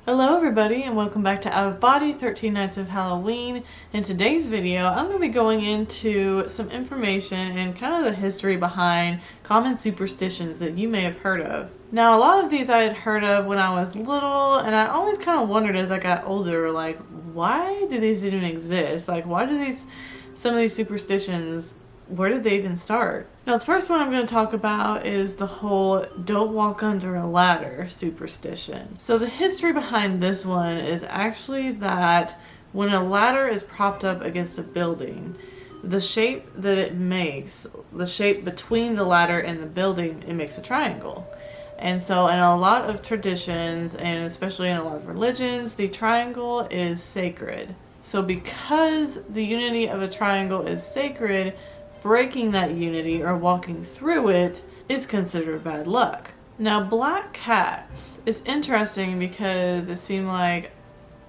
Hello everybody and welcome back to Out of Body 13 Nights of Halloween. In today's video I'm going to be going into some information and kind of the history behind common superstitions that you may have heard of. Now a lot of these I had heard of when I was little, and I always kind of wondered as I got older, like, why do these even exist? Like, why do some of these superstitions, where did they even start? Now the first one I'm going to talk about is the whole don't walk under a ladder superstition. So the history behind this one is actually that when a ladder is propped up against a building, the shape that it makes, the shape between the ladder and the building, it makes a triangle. And so in a lot of traditions, and especially in a lot of religions, the triangle is sacred. So because the unity of a triangle is sacred, breaking that unity or walking through it is considered bad luck. Now black cats is interesting because it seemed like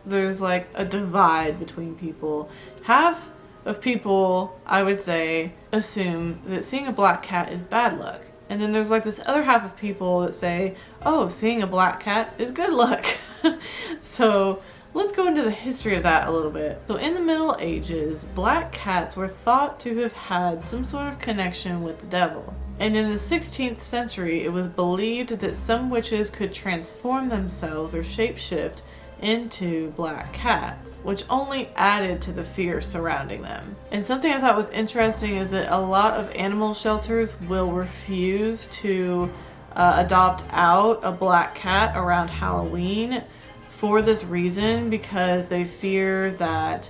there's like a divide between people. Half of people, I would say, assume that seeing a black cat is bad luck. And then there's like this other half of people that say, oh, seeing a black cat is good luck. So let's go into the history of that a little bit. So in the Middle Ages, black cats were thought to have had some sort of connection with the devil. And in the 16th century, it was believed that some witches could transform themselves or shapeshift into black cats, which only added to the fear surrounding them. And something I thought was interesting is that a lot of animal shelters will refuse to adopt out a black cat around Halloween for this reason, because they fear that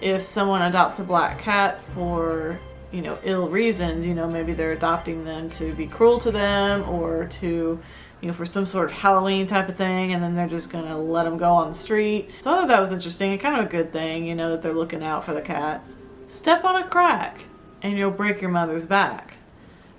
if someone adopts a black cat for, ill reasons, maybe they're adopting them to be cruel to them or to, for some sort of Halloween type of thing, and then they're just gonna let them go on the street. So I thought that was interesting and kind of a good thing, that they're looking out for the cats. Step on a crack and you'll break your mother's back.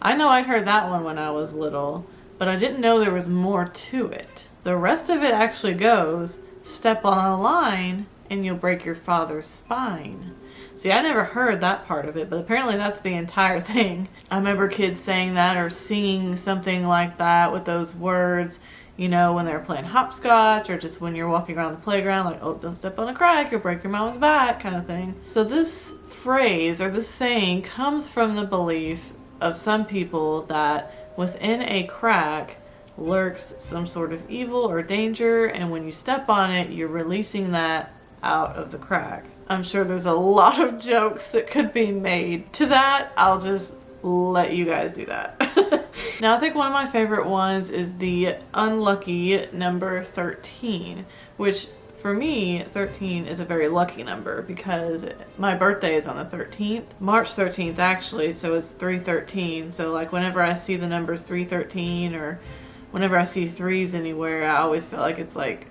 I know I'd heard that one when I was little, but I didn't know there was more to it. The rest of it actually goes, step on a line and you'll break your father's spine. See, I never heard that part of it, but apparently that's the entire thing. I remember kids saying that or singing something like that with those words, when they're playing hopscotch or just when you're walking around the playground, like, oh, don't step on a crack, you'll break your mama's back, kind of thing. So this phrase or this saying comes from the belief of some people that within a crack lurks some sort of evil or danger, and when you step on it, you're releasing that out of the crack. I'm sure there's a lot of jokes that could be made to that. I'll just let you guys do that. Now I think one of my favorite ones is the unlucky number 13, which for me, 13 is a very lucky number because my birthday is on the 13th, March 13th actually, so it's 313. So like whenever I see the numbers 313 or whenever I see threes anywhere, I always feel like it's like,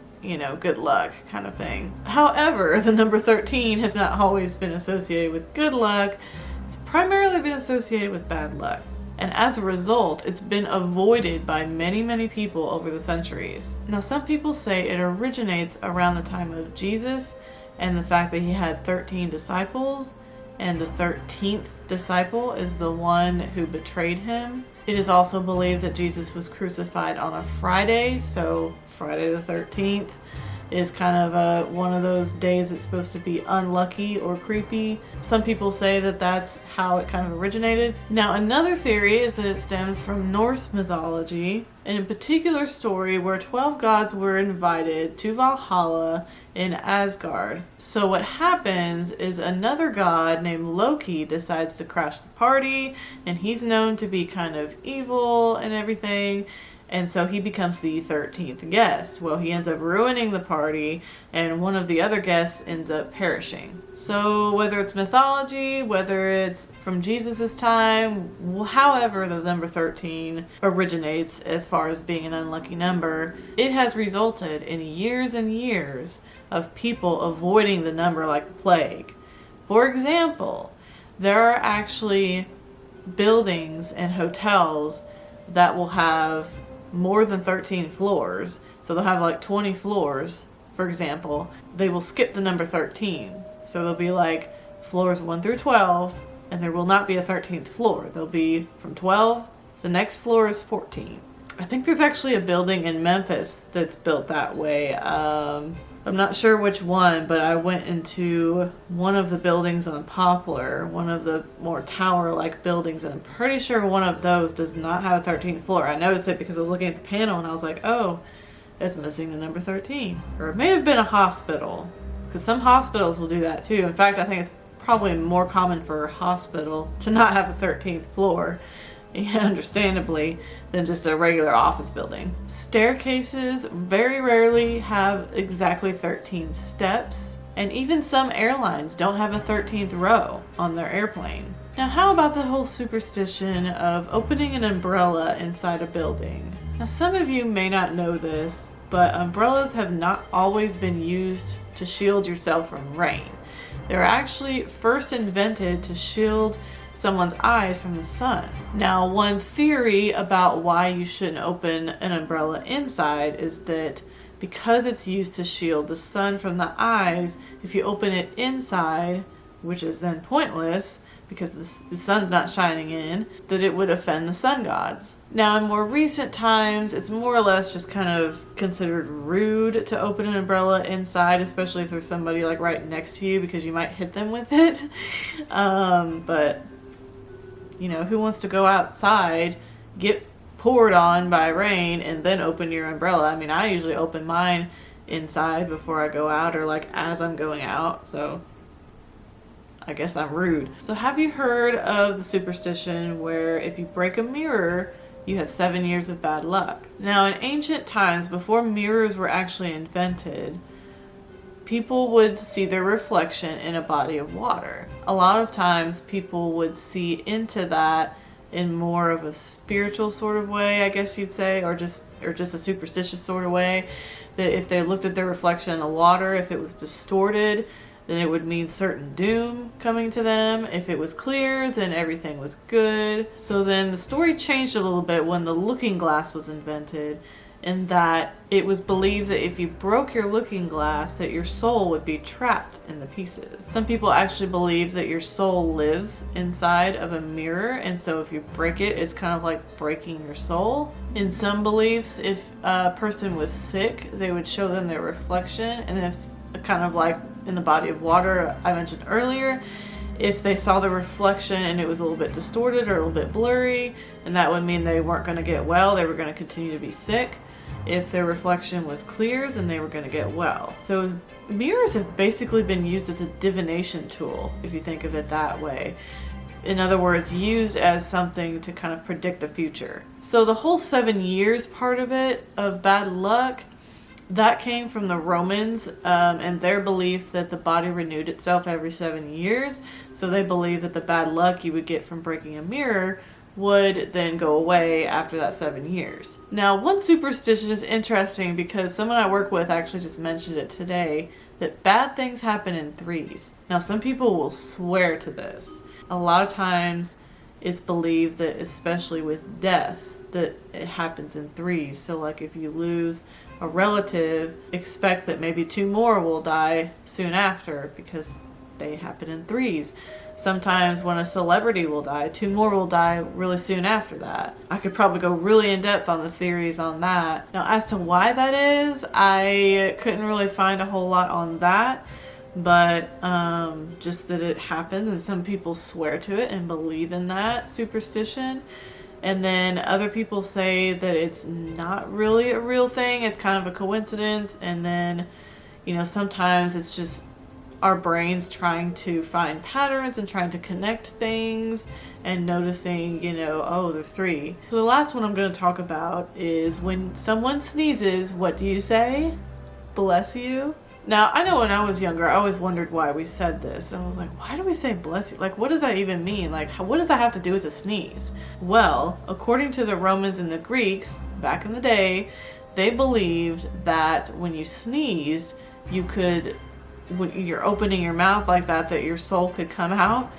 good luck kind of thing. However, the number 13 has not always been associated with good luck. It's primarily been associated with bad luck. And as a result, it's been avoided by many, many people over the centuries. Now, some people say it originates around the time of Jesus and the fact that he had 13 disciples, and the 13th disciple is the one who betrayed him. It is also believed that Jesus was crucified on a Friday, so Friday the 13th is kind of one of those days that's supposed to be unlucky or creepy. Some people say that that's how it kind of originated. Now another theory is that it stems from Norse mythology, and in a particular story where 12 gods were invited to Valhalla in Asgard. So what happens is another god named Loki decides to crash the party, and he's known to be kind of evil and everything. And so he becomes the 13th guest. Well, he ends up ruining the party, and one of the other guests ends up perishing. So whether it's mythology, whether it's from Jesus's time, however the number 13 originates as far as being an unlucky number, it has resulted in years and years of people avoiding the number like the plague. For example, there are actually buildings and hotels that will have more than 13 floors, so they'll have like 20 floors, for example. They will skip the number 13, so they'll be like floors 1 through 12, and there will not be a 13th floor. They'll be from 12, the next floor is 14. I think there's actually a building in Memphis that's built that way. I'm not sure which one, but I went into one of the buildings on Poplar, one of the more tower-like buildings, and I'm pretty sure one of those does not have a 13th floor. I noticed it because I was looking at the panel and I was like, oh, it's missing the number 13. Or it may have been a hospital, because some hospitals will do that too. In fact, I think it's probably more common for a hospital to not have a 13th floor, understandably, than just a regular office building. Staircases very rarely have exactly 13 steps, and even some airlines don't have a 13th row on their airplane. Now, how about the whole superstition of opening an umbrella inside a building? Now, some of you may not know this, but umbrellas have not always been used to shield yourself from rain. They were actually first invented to shield someone's eyes from the sun. Now, one theory about why you shouldn't open an umbrella inside is that because it's used to shield the sun from the eyes, if you open it inside, which is then pointless because the sun's not shining in, that it would offend the sun gods. Now, in more recent times, it's more or less just kind of considered rude to open an umbrella inside, especially if there's somebody like right next to you, because you might hit them with it. But you know, who wants to go outside, get poured on by rain, and then open your umbrella? I mean, I usually open mine inside before I go out, or like as I'm going out, so I guess I'm rude. So have you heard of the superstition where if you break a mirror, you have 7 years of bad luck? Now, in ancient times, before mirrors were actually invented, people would see their reflection in a body of water. A lot of times people would see into that in more of a spiritual sort of way, I guess you'd say, or just a superstitious sort of way, that if they looked at their reflection in the water, if it was distorted, then it would mean certain doom coming to them. If it was clear, then everything was good. So then the story changed a little bit when the looking glass was invented, in that it was believed that if you broke your looking glass, that your soul would be trapped in the pieces. Some people actually believe that your soul lives inside of a mirror, and so if you break it, it's kind of like breaking your soul. In some beliefs, if a person was sick, they would show them their reflection, and if, kind of like in the body of water I mentioned earlier, if they saw the reflection and it was a little bit distorted or a little bit blurry, and that would mean they weren't going to get well, they were going to continue to be sick. If their reflection was clear, then they were going to get well. So mirrors have basically been used as a divination tool, if you think of it that way. In other words, used as something to kind of predict the future. So the whole 7 years part of it, of bad luck, that came from the Romans and their belief that the body renewed itself every 7 years. So they believed that the bad luck you would get from breaking a mirror would then go away after that 7 years. Now, one superstition is interesting because someone I work with actually just mentioned it today, that bad things happen in threes. Now, some people will swear to this. A lot of times it's believed that, especially with death, that it happens in threes. So like if you lose a relative, expect that maybe 2 more will die soon after because they happen in threes. Sometimes when a celebrity will die, 2 more will die really soon after that. I could probably go really in depth on the theories on that. Now, as to why that is, I couldn't really find a whole lot on that, but just that it happens, and some people swear to it and believe in that superstition. And then other people say that it's not really a real thing, it's kind of a coincidence. And then, you know, sometimes it's just our brains trying to find patterns and trying to connect things and noticing, you know, oh, there's 3. So the last one I'm going to talk about is when someone sneezes, what do you say? Bless you. Now, I know when I was younger, I always wondered why we said this. And I was like, why do we say bless you? Like, what does that even mean? Like, what does that have to do with a sneeze? Well, according to the Romans and the Greeks, back in the day, they believed that when you sneezed, you could, when you're opening your mouth like that, that your soul could come out.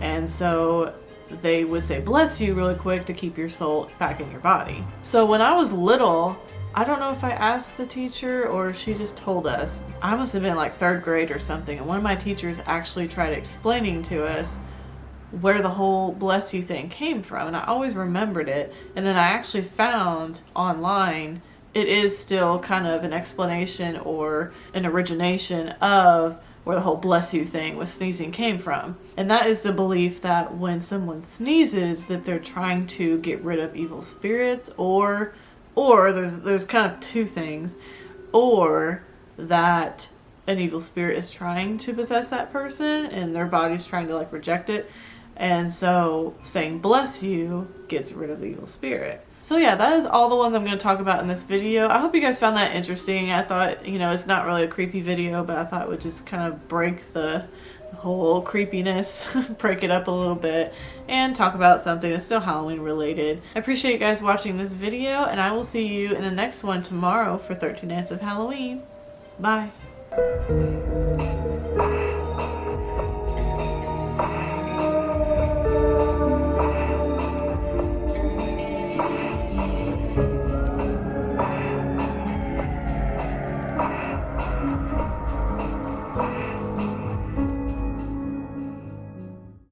And so they would say bless you really quick to keep your soul back in your body. So when I was little, I don't know if I asked the teacher or if she just told us. I must have been like 3rd grade or something, and one of my teachers actually tried explaining to us where the whole bless you thing came from, and I always remembered it. And then I actually found online it is still kind of an explanation or an origination of where the whole bless you thing with sneezing came from. And that is the belief that when someone sneezes that they're trying to get rid of evil spirits, or there's kind of two things, or that an evil spirit is trying to possess that person and their body's trying to like reject it. And so saying bless you gets rid of the evil spirit. So yeah, that is all the ones I'm going to talk about in this video. I hope you guys found that interesting. I thought, you know, it's not really a creepy video, but I thought it would just kind of break the whole creepiness, break it up a little bit, and talk about something that's still Halloween related. I appreciate you guys watching this video, and I will see you in the next one tomorrow for 13 Nights of Halloween. Bye.